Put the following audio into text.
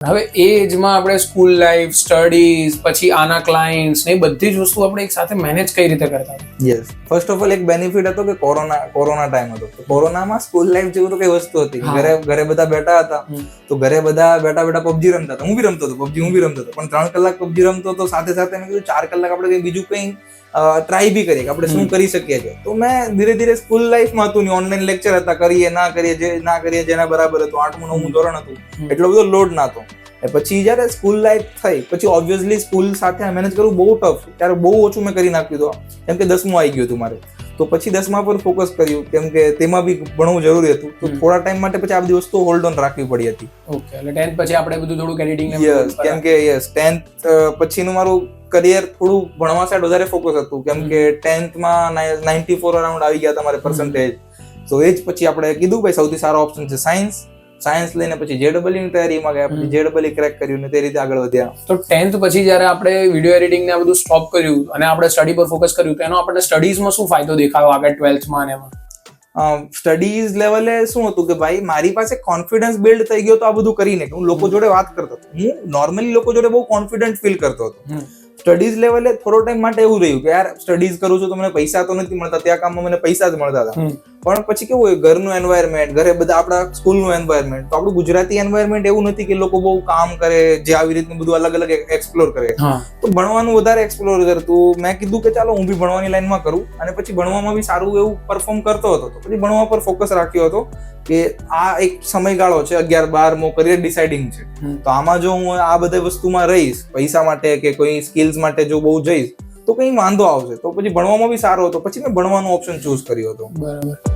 હવે એ એજમાં આપણે school life, studies, પછી આના ક્લાયન્ટ્સ ને એ બધી જ વસ્તુ આપણે એક સાથે મેનેજ કઈ રીતે કરતા? યસ, ફર્સ્ટ ઓફ ઓલ એક બેનિફિટ હતો કે કોરોના ટાઈમ હતો. કોરોનામાં સ્કૂલ લાઈફ જેવું તો કઈ વસ્તુ હતી. ઘરે બધા બેઠા હતા, તો ઘરે બધા બેઠા પબજી રમતા હતા. હું બી રમતો હતો પબજી, પણ 3 કલાક પબજી રમતો હતો, સાથે સાથે મેં કીધું 4 કલાક આપણે કઈ બીજું કઈ ટ્રાય બી કરીએ કે આપણે શું કરી શકીએ છીએ. તો મેં ધીરે ધીરે સ્કૂલ લાઈફમાં હતું ને, ઓનલાઈન લેક્ચર હતા, કરીએ ના કરીએ જેના બરાબર હતું. 8મું 9મું ધોરણ હતું, એટલો બધો લોડ ના હતો. પછી જયારે સ્કૂલ લાઈફ થઈ પછી ઓબ્વિયસલી સ્કૂલ સાથે મેનેજ કરવું બહુ ટફ. ત્યારે બહુ ઓછું મેં કરી નાખ્યું હતું, કેમ કે 10મું આવી ગયું હતું મારે. તો પછી 10મા પર ફોકસ કર્યું, કેમ કે તેમાં બી ભણવું જરૂરી હતું. તો થોડા ટાઈમ માટે પછી આ બધી વસ્તુ હોલ્ડ ઓન રાખવી પડી હતી. ઓકે, એટલે 10th પછી આપણે બધું થોડું એડિટિંગ કેમ કે 10th પછીનું મારું કરિયર થોડું ભણવા સાઈડ વધારે ફોકસ હતું, કેમ કે 10thમાં 94 અરાઉન્ડ આવી ગયા હતા મારે પર્સન્ટેજ. તો એ જ પછી આપણે કીધું ભાઈ સૌથી સારો ઓપ્શન છે સાયન્સ લઈને પછી JEE ની તૈયારીમાં ગયા. પછી JEE ક્રેક કર્યું ને તે રીતે આગળ વધ્યા. તો 10th પછી જ્યારે આપણે વિડીયો એડિટિંગ ને આ બધું સ્ટોપ કર્યું અને આપણે સ્ટડી પર ફોકસ કર્યું, તો એનો આપણને સ્ટડીઝમાં શું ફાયદો દેખાયો આગળ 12thમાં અને એમાં? સ્ટડીઝ લેવલે શું હતું કે ભાઈ મારી પાસે કોન્ફિડન્સ બિલ્ડ થઈ ગયો તો આ બધું કરીને કે હું લોકો જોડે વાત કરતો હતો. હું નોર્મલી લોકો જોડે બહુ કોન્ફિડન્ટ ફીલ કરતો હતો. સ્ટડીઝ લેવલે થોડો ટાઈમ માટે એવું રહ્યું કે યાર સ્ટડીઝ કરું છું તો મને પૈસા તો નથી મળતા, ત્યાં કામમાં મને પૈસા જ મળતા હતા. પણ પછી કેવું હોય, ઘરનું એન્વાયરમેન્ટ, ઘરે બધા આપણા સ્કૂલનું એન્વાયરમેન્ટ, તો આપણું ગુજરાતી એન્વાયરમેન્ટ એવું નથી કે લોકો બહુ કામ કરે, જે આવી રીતનું બધું અલગ અલગ એક્સપ્લોર કરે. તો ભણવાનું વધારે એક્સપ્લોર કરતું. મેં કીધું કે ચાલો હું બી ભણવાની લાઈનમાં કરું, અને પછી ભણવામાં બી સારું એવું પરફોર્મ કરતો હતો. તો પછી ભણવા પર ફોકસ રાખ્યો હતો કે આ એક સમયગાળો છે, 11-12મો કરિયર ડિસાઇડિંગ છે. તો આમાં જો હું આ બધી વસ્તુમાં રહીશ, પૈસા માટે કે કોઈ સ્કિલ્સ માટે જો બહુ જઈશ તો કઈ વાંધો આવશે. તો પછી ભણવામાં બી સારો હતો, પછી મેં ભણવાનો ઓપ્શન ચૂઝ કર્યો હતો. બરાબર.